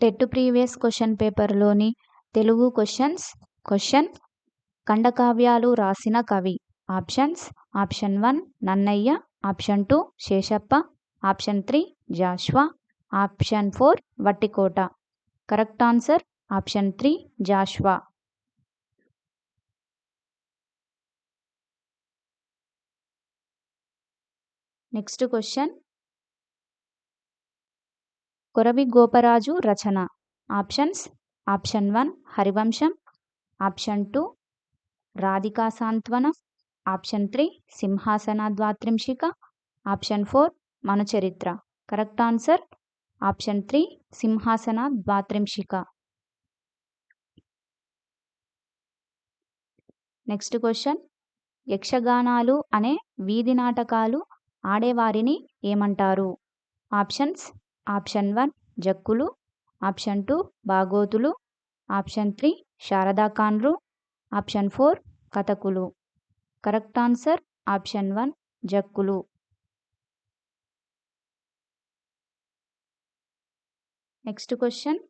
TET previous question పేపర్లోని Telugu question ఖండకావ్యాలు రాసిన కవి. Options: option 1 Nannaya, option 2 Seshappa, option 3 Jashuva, option 4 Vattikota. Correct answer option 3 Jashuva. Next question Koravi Goparaju రచన. Options: option 1 Harivamsham, option 2 Radhika Santwana, option 3 Simhasana Dwatrimsika, option 4 Manucharitra. Correct answer option 3 Simhasana Dvatrimshika. Next question యక్షగానాలు అనే వీధి నాటకాలు ఆడేవారిని ఏమంటారు? ఆప్షన్స్: ఆప్షన్ 1 జక్కులు, ఆప్షన్ 2 బాగోతులు, ఆప్షన్ 3 శారదాకాండ్రు, ఆప్షన్ 4 కథకులు. కరెక్ట్ ఆన్సర్ ఆప్షన్ 1 జక్కులు. నెక్స్ట్ క్వశ్చన్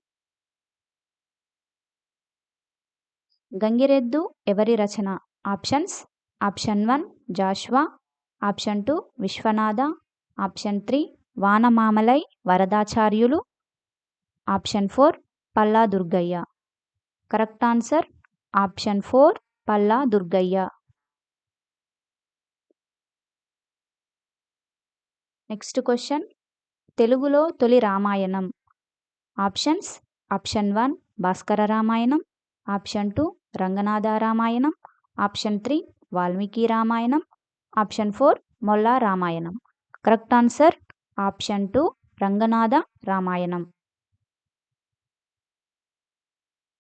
గంగిరెద్దు ఎవరి రచన? Options: option 1 Jashuva, option 2 Viswanatha, option 3 Vanamamalai Varadacharyulu, option 4 Palla Durgaiah. Correct answer option 4 Palla Durgaiah. Next question తెలుగులో తొలి Ramayanam. Options: option 1 Bhaskara Ramayanam, option 2 Ranganatha Ramayanam, option 3 Valmiki Ramayanam, option 4 Molla Ramayanam. Correct answer option 2 Ranganatha Ramayanam.